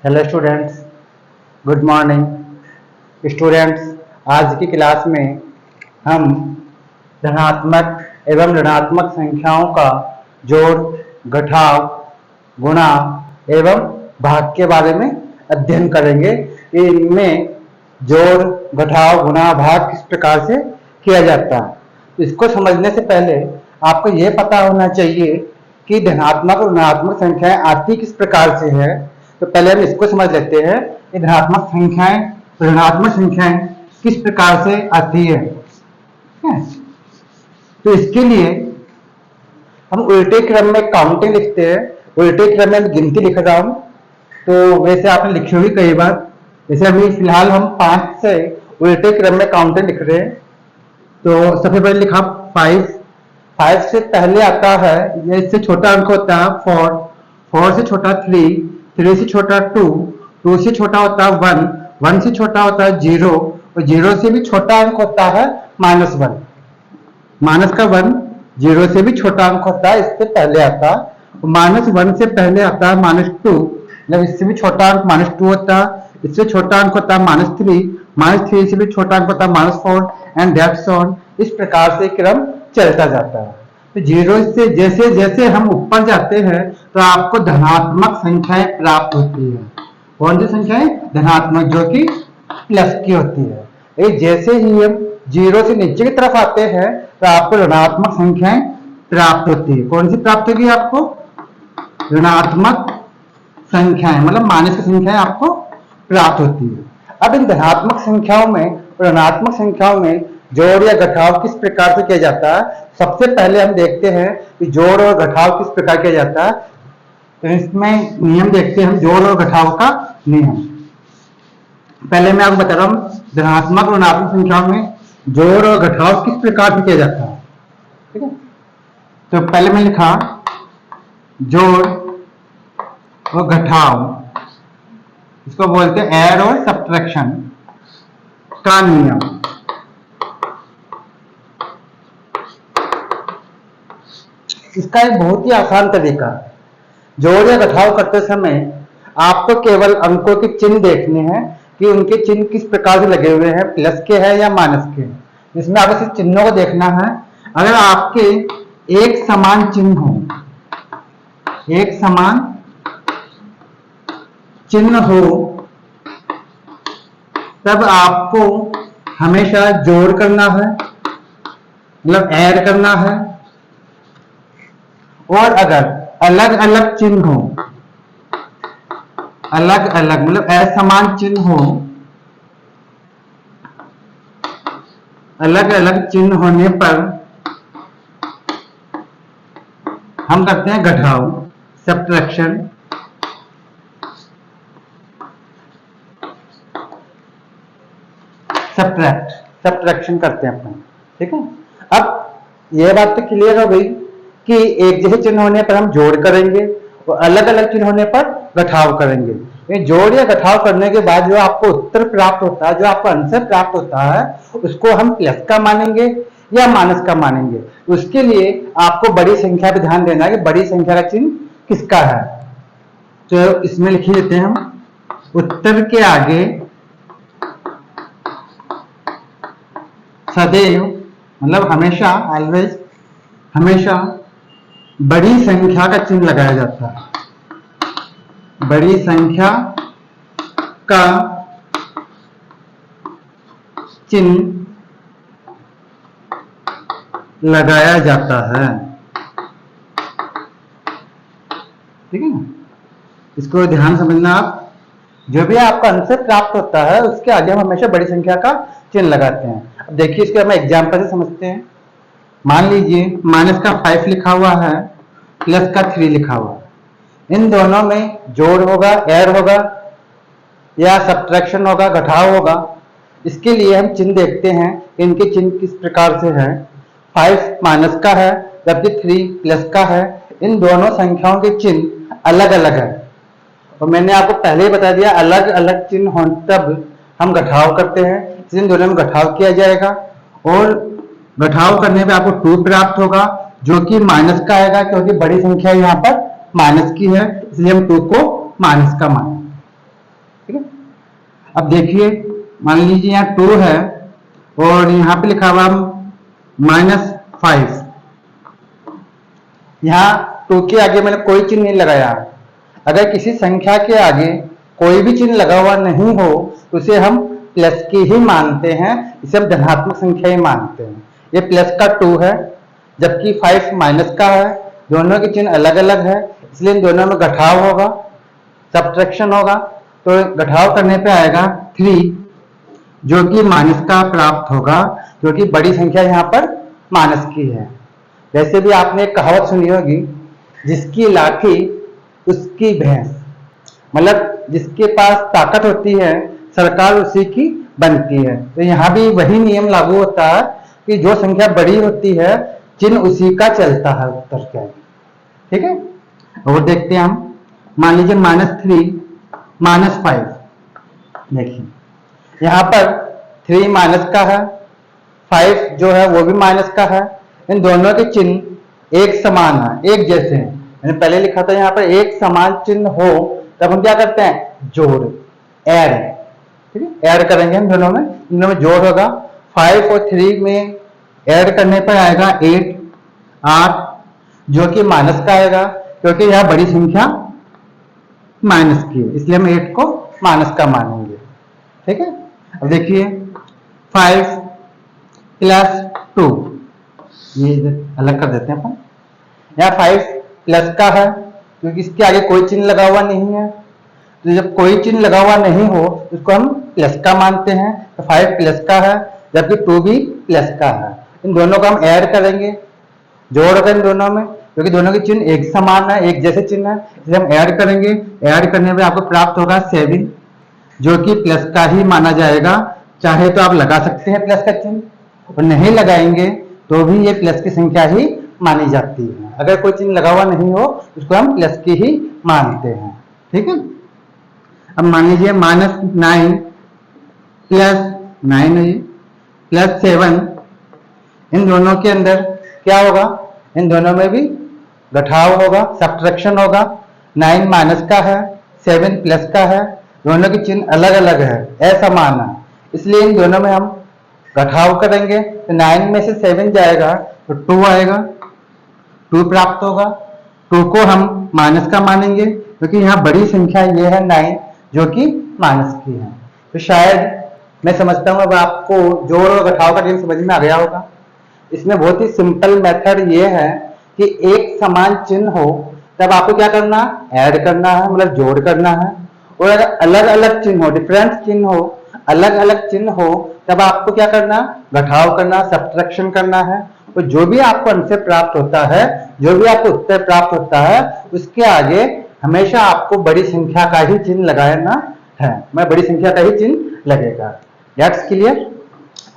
Hello students, good morning students. आज की class में हम धनात्मक एवं ऋणात्मक संख्याओं का जोड़, घटाव, गुणा एवं भाग के बारे में अध्ययन करेंगे। इनमें जोड़, घटाव, गुणा, भाग किस प्रकार से किया जाता है। इसको समझने से पहले आपको यह पता होना चाहिए कि धनात्मक और ऋणात्मक संख्याएं आती किस प्रकार से है। तो पहले हम इसको समझ लेते हैं कि धनात्मक संख्याएं, ऋणात्मक संख्याएं किस प्रकार से आती है। तो इसके लिए हम उल्टे क्रम में काउंटिंग लिखते हैं। उल्टे क्रम में गिनती लिख रहा हूं, तो वैसे आपने लिखी हुई कई बार। जैसे अभी फिलहाल हम 5 से उल्टे क्रम में काउंटिंग लिख रहे हैं। तो सबसे पहले लिखा 5। 5 से पहले आता है, ये इससे छोटा अंक होता है 4। 4 से छोटा 3। 3 से छोटा 2। 2 से छोटा होता है 1। 1 से छोटा होता है 0। और 0 से भी छोटा अंक होता है -1। माइनस का 1 0 से भी छोटा अंक होता है, इससे पहले आता है। -1 से पहले आता है -2, मतलब इससे भी छोटा अंक -2 होता है। इससे छोटा अंक होता है -3। -3 से भी छोटा अंक होता है -4 एंड दैट्स ऑन। इस प्रकार से क्रम चलता जाता है। तो 0 से जैसे जैसे हम ऊपर जाते हैं तो आपको धनात्मक संख्याएं प्राप्त होती है। कौन सी संख्याएं? धनात्मक, जो कि प्लस की होती है। जैसे ही हम 0 से नीचे की तरफ आते हैं तो आपको ऋणात्मक संख्याएं प्राप्त होती है। कौन सी प्राप्त होगी आपको? ऋणात्मक संख्याएं, मतलब माइनस की संख्याएं आपको प्राप्त होती है। अब इन धनात्मक संख्याओं में और ऋणात्मक संख्याओं में जोड़ या घटाव किस प्रकार से किया जाता है। सबसे पहले हम देखते हैं कि जोड़ और घटाव किस प्रकार किया जाता है। तो इसमें नियम देखते हैं हम, जोड़ और घटाव का नियम। पहले मैं आपको बता रहा हूं धनात्मक और ऋणात्मक संख्याओं में जोड़ और घटाव किस प्रकार से किया जाता है। ठीक है, तो पहले मैं लिखा जोड़ और घटाव, इसको बोलते हैं ऐड और सब्ट्रैक्शन का नियम। इसका एक बहुत ही आसान तरीका है। जोड़ या घटाव करते समय आपको केवल अंकों के चिन्ह देखने हैं कि उनके चिन्ह किस प्रकार से लगे हुए हैं, प्लस के हैं या माइनस के हैं। इसमें आपको सिर्फ चिन्हों को देखना है। अगर आपके एक समान चिन्ह हो, एक समान चिन्ह हो, तब आपको हमेशा जोड़ करना है, मतलब ऐड करना है। और अगर अलग अलग चिन्ह हो, अलग अलग मतलब असमान चिन्ह हो, अलग अलग चिन्ह होने पर हम करते हैं घटाव, सब्ट्रैक्शन। सब्ट्रैक्शन करते हैं अपन। ठीक है, अब यह बात तो क्लियर हो गई कि एक जैसे चिन्ह होने पर हम जोड़ करेंगे और अलग अलग चिन्ह होने पर घटाव करेंगे। ये जोड़ या घटाव करने के बाद जो आपको उत्तर प्राप्त होता है, जो आपको आंसर प्राप्त होता है, उसको हम प्लस का मानेंगे या माइनस का मानेंगे। उसके लिए आपको बड़ी संख्या पर ध्यान देना है कि बड़ी संख्या का चिन्ह किसका है। तो इसमें लिख लेते हैं हम, उत्तर के आगे सदैव, मतलब हमेशा, ऑलवेज, हमेशा बड़ी संख्या का चिन्ह लगाया जाता है। बड़ी संख्या का चिन्ह लगाया जाता है। ठीक है ना, इसको ध्यान समझना आप। जो भी आपका आंसर प्राप्त होता है उसके आगे हम हमेशा बड़ी संख्या का चिन्ह लगाते हैं। अब देखिए, इसको हम एग्जांपल से समझते हैं। मान लीजिए माइनस का 5 लिखा हुआ है, प्लस का 3 लिखा हुआ है। इन दोनों में जोड़ होगा, ऐड होगा या सब्ट्रैक्शन होगा, घटाव होगा। इसके लिए हम चिन्ह देखते हैं, इनके चिन्ह किस प्रकार से है। 5 माइनस का है जबकि 3 प्लस का है। इन दोनों संख्याओं के चिन्ह अलग अलग है और मैंने आपको पहले ही बता दिया, अलग अलग चिन्ह हो तब हम घटाव करते हैं। इन दोनों में घटाव किया जाएगा और घटाव करने पे आपको 2 प्राप्त होगा, जो कि माइनस का आएगा, क्योंकि बड़ी संख्या यहाँ पर माइनस की है, इसलिए हम 2 को माइनस का मानेंगे। अब देखिए, मान लीजिए यहाँ 2 है और यहाँ पे लिखा हुआ -5। यहाँ 2 के आगे मैंने कोई चिन्ह नहीं लगाया। अगर किसी संख्या के आगे कोई भी चिन्ह लगा हुआ नहीं हो तो उसे हम प्लस की ही मानते हैं, इसे हम धनात्मक संख्या ही मानते हैं। ये प्लस का 2 है जबकि 5 माइनस का है। दोनों के चिन्ह अलग अलग है, इसलिए इन दोनों में घटाव होगा, सब्ट्रैक्शन होगा। तो घटाव करने पे आएगा 3, जो कि माइनस का प्राप्त होगा, क्योंकि बड़ी संख्या यहाँ पर माइनस की है। वैसे भी आपने एक कहावत सुनी होगी, जिसकी लाठी उसकी भैंस। मतलब जिसके पास ताकत होती है सरकार उसी की बनती है। तो यहाँ भी वही नियम लागू होता है कि जो संख्या बड़ी होती है चिन्ह उसी का चलता है उत्तर के आगे। ठीक है, और देखते हैं हम। मान लीजिए -3 -5। देखिए यहाँ पर 3 माइनस का है, 5 जो है वो भी माइनस का है। इन दोनों के चिन्ह एक समान है, एक जैसे हैं। मैंने पहले लिखा था यहाँ पर एक समान चिन्ह हो तब हम क्या करते हैं, जोड़, ऐड। ठीक है, ऐड करेंगे हम दोनों में जोड़ होगा। 5 और 3 में ऐड करने पर आएगा 8, जो कि माइनस का आएगा, क्योंकि यह बड़ी संख्या माइनस की है, इसलिए हम 8 को माइनस का मानेंगे। ठीक है, अब देखिए 5 + 2, ये अलग कर देते हैं अपन। यहाँ 5 प्लस का है क्योंकि इसके आगे कोई चिन्ह लगा हुआ नहीं है। तो जब कोई चिन्ह लगा हुआ नहीं हो उसको हम प्लस का मानते हैं। तो 5 प्लस का है जबकि 2 भी प्लस का है। इन दोनों को हम ऐड करेंगे, जोड़ कर इन दोनों में, क्योंकि दोनों के चिन्ह एक समान है, एक जैसे चिन्ह है, इसलिए हम ऐड करेंगे। ऐड करने में आपको प्राप्त होगा 7, जो कि प्लस का ही माना जाएगा। चाहे तो आप लगा सकते हैं प्लस का चिन्ह, और नहीं लगाएंगे तो भी ये प्लस की संख्या ही मानी जाती है। अगर कोई चिन्ह लगा हुआ नहीं हो उसको हम प्लस की ही मानते हैं। ठीक है, अब मान लीजिए -9 + 9 है +7। इन दोनों के अंदर क्या होगा, इन दोनों में भी घटाव होगा, सब्ट्रैक्शन होगा। 9 माइनस का है, 7 प्लस का है। दोनों के चिन्ह अलग अलग है, असमान है, इसलिए इन दोनों में हम घटाव करेंगे। तो 9 में से 7 जाएगा तो 2 आएगा, 2 प्राप्त होगा। 2 को हम माइनस का मानेंगे क्योंकि यहाँ बड़ी संख्या ये है 9, जो कि माइनस की है। तो शायद मैं समझता हूँ अब आपको जोड़ और घटाव का नियम समझ में आ गया होगा। इसमें बहुत ही सिंपल मेथड ये है कि एक समान चिन्ह हो तब आपको क्या करना, ऐड करना है, मतलब जोड़ करना है। और अगर अलग अलग चिन्ह हो, डिफरेंट चिन्ह हो, अलग अलग चिन्ह हो, तब आपको क्या करना, घटाव करना, सब्ट्रैक्शन करना है। और जो भी आपको आंसर प्राप्त होता है, जो भी आपको उत्तर प्राप्त होता है, उसके आगे हमेशा आपको बड़ी संख्या का ही चिन्ह लगाना है। मैं बड़ी संख्या का ही चिन्ह लगेगा। That's clear.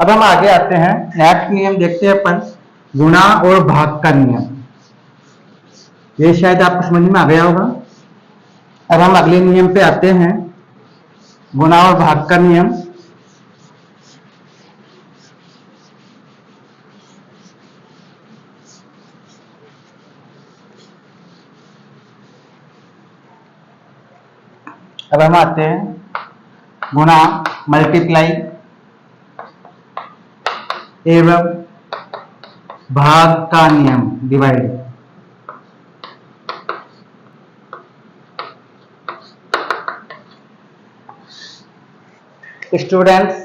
अब हम आगे आते हैं, नेक्स्ट नियम देखते हैं अपन, गुणा और भाग का नियम। ये शायद आपको समझ में आ गया होगा। अब हम अगले नियम पे आते हैं, गुणा और भाग का नियम। अब हम आते हैं गुणा, मल्टीप्लाई एवं भाग का नियम, डिवाइड। स्टूडेंट्स,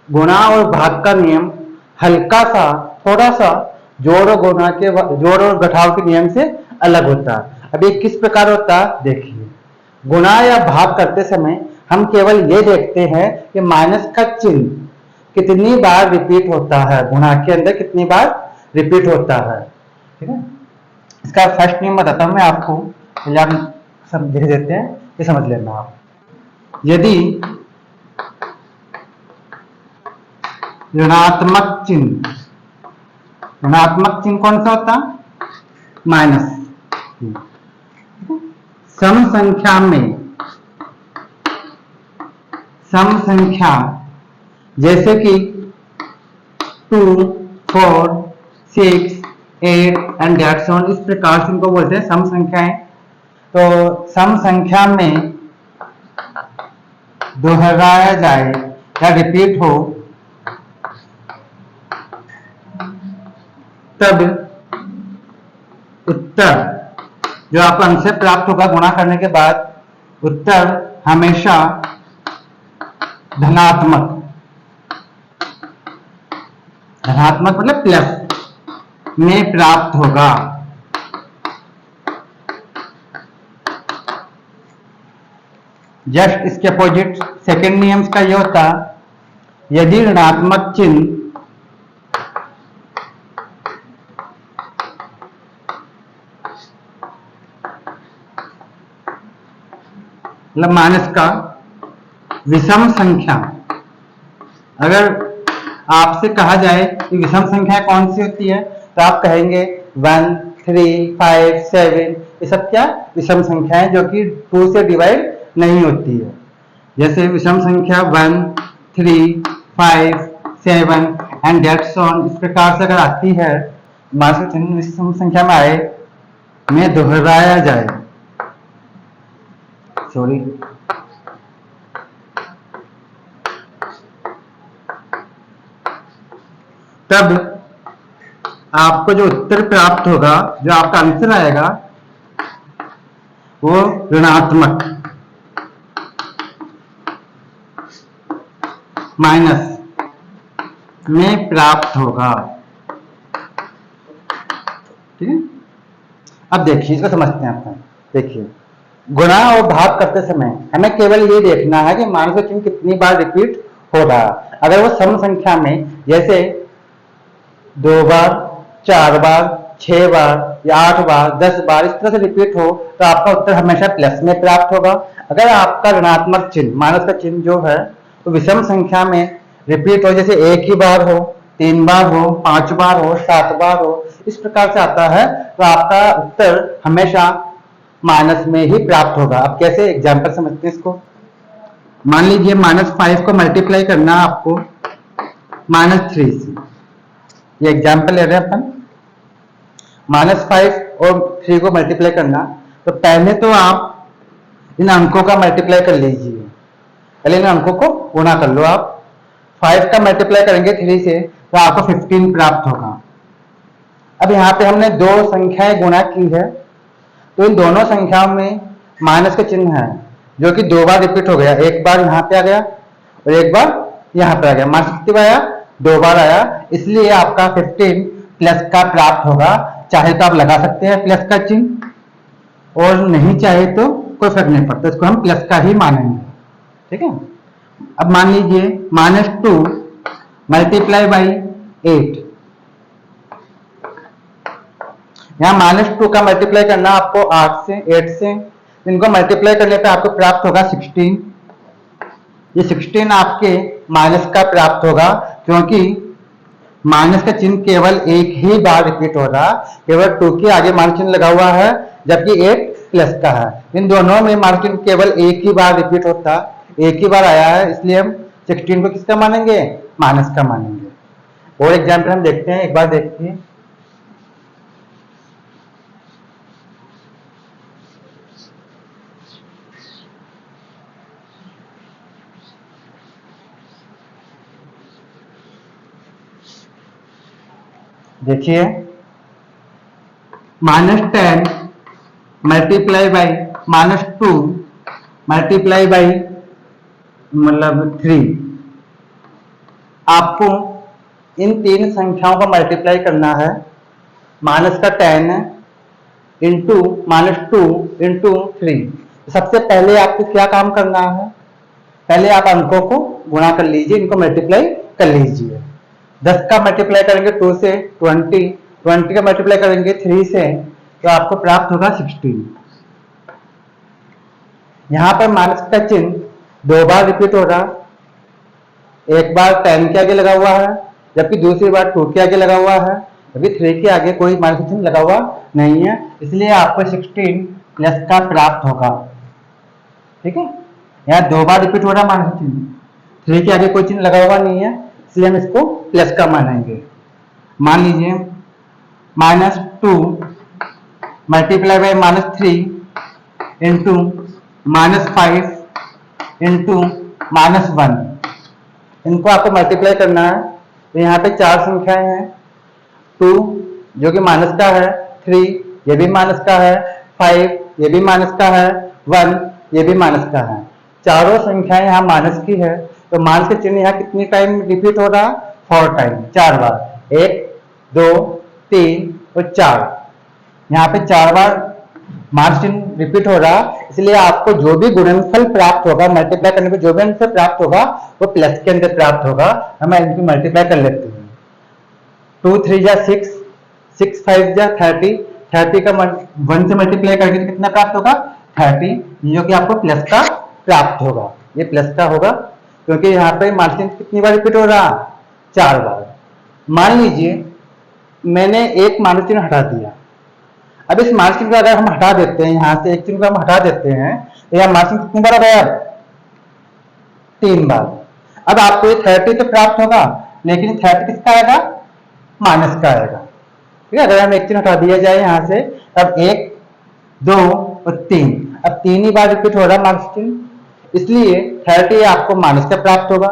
गुणा और भाग का नियम हल्का सा, थोड़ा सा जोड़ और घटाव के नियम से अलग होता है। अब ये किस प्रकार होता है देखिए। गुणा या भाग करते समय हम केवल ये देखते हैं कि माइनस का चिन्ह कितनी बार रिपीट होता है, गुणा के अंदर कितनी बार रिपीट होता है। ठीक है, इसका फर्स्ट नियम बताता हूं मैं आपको, पहले आप समझ देते हैं, ये समझ लेना आप। यदि ऋणात्मक चिन्ह, ऋणात्मक चिन्ह कौन सा होता, माइनस। सम संख्या में, सम संख्या जैसे कि 2, 4, 6, 8 एंड दैट्स ऑन, इस प्रकार से इनको बोलते हैं सम संख्याएं। तो सम संख्या में दोहराया जाए या रिपीट हो, तब उत्तर जो आपको अंक से प्राप्त होगा गुणा करने के बाद, उत्तर हमेशा धनात्मक, धनात्मक मतलब प्लस में प्राप्त होगा। जस्ट इसके अपोजिट सेकंड नियम का यह होता, यदि ऋणात्मक चिन्ह मतलब माइनस का विषम संख्या, अगर आपसे कहा जाए कि विषम संख्या कौन सी होती है, तो आप कहेंगे 1, 3, 5, 7, ये सब क्या विषम संख्या है जो कि 2 से डिवाइड नहीं होती है। जैसे विषम संख्या 1, 3, 5, 7 एंड दैट्स ऑन, इस प्रकार से अगर आती है, माइनस चिन्ह विषम संख्या में आए, में दोहराया जाए, सॉरी तब आपको जो उत्तर प्राप्त होगा, जो आपका आंसर आएगा, वो ऋणात्मक माइनस में प्राप्त होगा। ठीक है, अब देखिए इसको समझते हैं अपन। देखिए, गुणा और भाग करते समय हमें केवल ये देखना है कि माइनस का चिन्ह कितनी बार रिपीट हो रहा है। अगर वो सम संख्या में जैसे 2 बार, 4 बार, 6 बार या 8 बार, 10 बार इस तरह से रिपीट हो, तो आपका उत्तर हमेशा प्लस में प्राप्त होगा। अगर आपका ऋणात्मक चिन्ह, माइनस का चिन्ह जो है, तो विषम संख्या में रिपीट हो, जैसे एक ही बार हो, 3 बार हो, 5 बार हो, 7 बार हो, इस प्रकार से आता है, तो आपका उत्तर हमेशा माइनस में ही प्राप्त होगा। अब कैसे एग्जाम्पल समझते हैं इसको। मान लीजिए -5 को मल्टीप्लाई करना आपको -3 से, ये एग्जाम्पल ले रहे हैं अपन। -5 और 3 को मल्टीप्लाई करना, तो पहले तो आप इन अंकों का मल्टीप्लाई कर लीजिए, पहले इन अंकों को गुणा कर लो। आप 5 का मल्टीप्लाई करेंगे 3 से, तो आपको 15 प्राप्त होगा। अब यहाँ पे हमने दो संख्याएं गुणा की है, तो इन दोनों संख्याओं में माइनस का चिन्ह है, जो कि 2 बार रिपीट हो गया। एक बार यहाँ पे आ गया और एक बार यहाँ पे आ गया। माइनस कितनी बार आया? 2 बार आया, इसलिए आपका 15 प्लस का प्राप्त होगा। चाहे तो आप लगा सकते हैं प्लस का चिन्ह, और नहीं चाहे तो कोई फर्क नहीं पड़ता, इसको हम प्लस का ही मानेंगे। ठीक है, अब मान लीजिए -2 मल्टीप्लाई बाई 8, यहाँ -2 का मल्टीप्लाई करना आपको 8 से, इनको मल्टीप्लाई करने पे आपको प्राप्त होगा 16। ये 16 आपके माइनस का प्राप्त होगा, क्योंकि माइनस का चिन्ह केवल एक ही बार रिपीट हो रहा, केवल 2 के आगे माइनस चिन्ह लगा हुआ है, जबकि 8 प्लस का है। इन दोनों में माइनस चिन्ह केवल एक ही बार रिपीट होता, एक ही बार आया है, इसलिए हम 16 को किसका मानेंगे? माइनस का मानेंगे। और एग्जाम्पल हम देखते हैं, एक बार देखिए। देखिए -10 मल्टीप्लाई बाई -2 मल्टीप्लाई बाई मतलब 3, आपको इन तीन संख्याओं का मल्टीप्लाई करना है। माइनस का 10 इंटू -2 इंटू 3। सबसे पहले आपको क्या काम करना है? पहले आप अंकों को गुणा कर लीजिए, इनको मल्टीप्लाई कर लीजिए। 10 का मल्टीप्लाई करेंगे 2 से 20, 20 का मल्टीप्लाई करेंगे 3 से, तो आपको प्राप्त होगा 16। यहां पर माइनस का चिन्ह 2 बार रिपीट हो रहा, एक बार 10 के आगे लगा हुआ है, जबकि दूसरी बार 2 के आगे लगा हुआ है, जबकि 3 के आगे कोई माइनस चिन्ह लगा हुआ नहीं है, इसलिए आपको 16 प्लस का प्राप्त होगा। ठीक है, यहाँ 2 बार रिपीट हो रहा माइनस चिन्ह, 3 के आगे कोई चिन्ह लगा हुआ नहीं है, इसलिए हम इसको प्लस का मानेंगे। मान लीजिए -2 मल्टीप्लाई बाई -3 इंटू -5 इंटू -1, इनको आपको मल्टीप्लाई करना है। तो यहाँ पे 4 संख्याएं हैं, 2 जो कि माइनस का है, 3 ये भी माइनस का है, 5 ये भी माइनस का है, 1 ये भी माइनस का है। चारों संख्याएं यहाँ माइनस की है, तो माइनस का चिन्ह यहाँ कितनी टाइम रिपीट हो रहा? 4 टाइम, 4 बार। 1 2 3 और 4, यहाँ पे 4 बार माइनस चिन्ह रिपीट हो रहा, इसलिए आपको जो भी गुणनफल प्राप्त होगा, मल्टीप्लाई करने पे जो भी आंसर प्राप्त होगा वो प्लस के अंदर प्राप्त होगा। हम इनको मल्टीप्लाई कर लेते हैं। 2 3 जा 6, 6 5 जा 30, 30 का 1 से मल्टीप्लाई करके कितना प्राप्त होगा? 30, जो कि आपको प्लस का प्राप्त होगा। ये प्लस का होगा क्योंकि यहाँ पे माइनस चिन्ह कितनी बार रिपीट हो रहा? 4 बार। मान लीजिए मैंने एक माइनस चिन्ह हटा दिया। अब इस माइनस चिन्ह को अगर हम हटा देते हैं, यहाँ से एक चिन्ह को हम हटा देते हैं, तो यहाँ माइनस चिन्ह कितनी बार आ गया? 3 बार। अब आपको ये 30 तो प्राप्त होगा, लेकिन 30 किसका आएगा? माइनस का आएगा। ठीक है, अगर हम एक चिन्ह हटा दिया जाए यहाँ से, अब 1 2 और 3, अब 3 ही बार रिपीट हो रहा माइनस चिन्ह, इसलिए 30 आपको माइनस का प्राप्त होगा।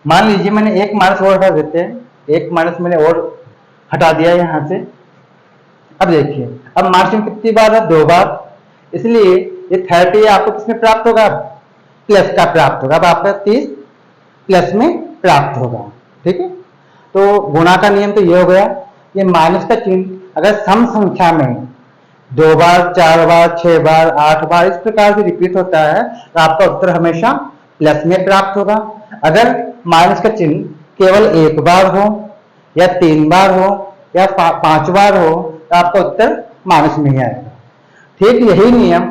मान लीजिए मैंने एक माइनस और हटा देते हैं, एक माइनस मैंने और हटा दिया यहाँ से। अब देखिए, अब माइनस चिन्ह कितनी बार है? 2 बार, इसलिए ये 30 आपको किसमें प्राप्त होगा? प्लस का प्राप्त होगा। अब आपका 30 प्लस में प्राप्त होगा। ठीक है, तो गुणा का नियम तो ये हो गया, ये माइनस का चिन्ह अगर सम संख्या में 2 बार 4 बार 6 बार 8 बार इस प्रकार से रिपीट होता है, तो आपका उत्तर हमेशा प्लस में प्राप्त होगा। अगर माइनस का चिन्ह केवल 1 बार हो या 3 बार हो या 5 बार हो, तो आपका उत्तर माइनस में ही आएगा। ठीक यही नियम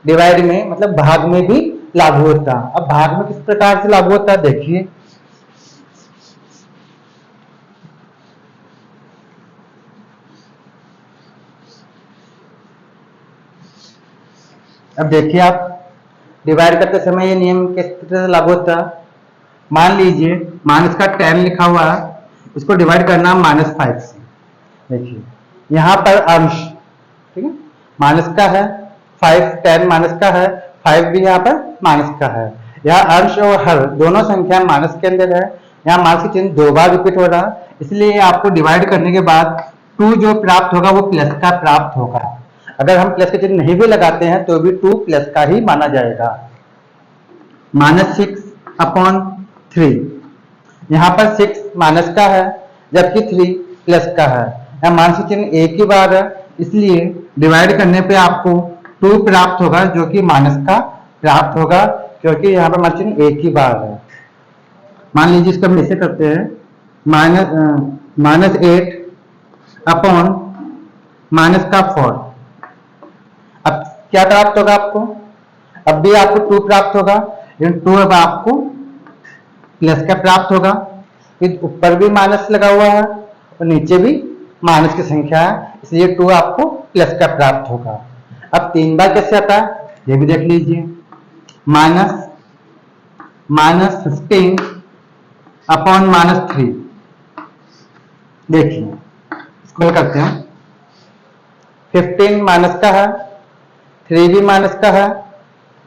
डिवाइड में, मतलब भाग में भी लागू होता है। अब भाग में किस प्रकार से लागू होता है देखिए। अब देखिए, आप डिवाइड करते समय ये नियम किस तरह से लागू होता है। मान लीजिए माइनस का 10 लिखा हुआ है, इसको डिवाइड करना है -5 से। देखिए यहाँ पर अंश, ठीक है, माइनस का है, 5 10 माइनस का है, 5 भी यहाँ पर माइनस का है। यहाँ अंश और हर दोनों संख्या माइनस के अंदर है। यहाँ माइनस का चिन्ह 2 बार रिपीट हो रहा है, इसलिए आपको डिवाइड करने के बाद 2 जो प्राप्त होगा वो प्लस का प्राप्त होगा। अगर हम प्लस का चिन्ह नहीं भी लगाते हैं तो भी 2 प्लस का ही माना जाएगा। -6/3, यहाँ पर 6 माइनस का है जबकि 3 प्लस का है। यहाँ माइनस चिन्ह एक ही बार है, इसलिए डिवाइड करने पे आपको 2 प्राप्त होगा जो कि माइनस का प्राप्त होगा, क्योंकि यहाँ पर माइनस चिन्ह एक ही बार है। मान लीजिए इसको हम ऐसे करते हैं, -8/-4। अब क्या प्राप्त होगा आपको? अब भी आपको 2 प्राप्त होगा, लेकिन 2 अब आपको प्लस का प्राप्त होगा। फिर ऊपर भी माइनस लगा हुआ है और नीचे भी माइनस की संख्या है, इसलिए 2 आपको प्लस का प्राप्त होगा। अब 3 बार कैसे आता है ये भी देख लीजिए। -15/-3, देखिए इसको करते हैं। 15 माइनस का है, 3 भी माइनस का है,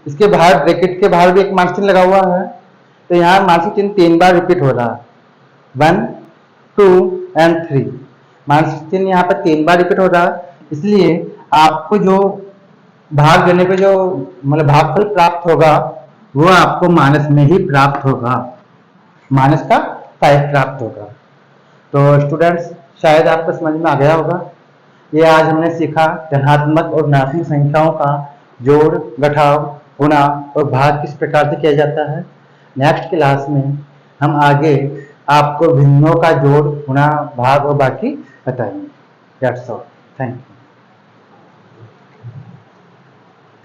इसके बाहर ब्रैकेट के बाहर भी एक माइनस चिन्ह लगा हुआ है, तो यहाँ माइनस चिन्ह 3 बार रिपीट हो रहा है। 1 2 एंड 3, माइनस चिन्ह यहाँ पर 3 बार रिपीट हो रहा है, इसलिए आपको जो भाग देने पे जो मतलब भागफल प्राप्त होगा वो आपको माइनस में ही प्राप्त होगा, माइनस का 5 प्राप्त होगा। तो स्टूडेंट्स, शायद आपको समझ में आ गया होगा। ये आज हमने सीखा धनात्मक और ऋणात्मक संख्याओं का जोड़, घटाव, गुणा और भाग किस प्रकार से किया जाता है। नेक्स्ट क्लास में हम आगे आपको भिन्नों का जोड़, गुणा, भाग और बाकी बताएंगे। That's all, thank you.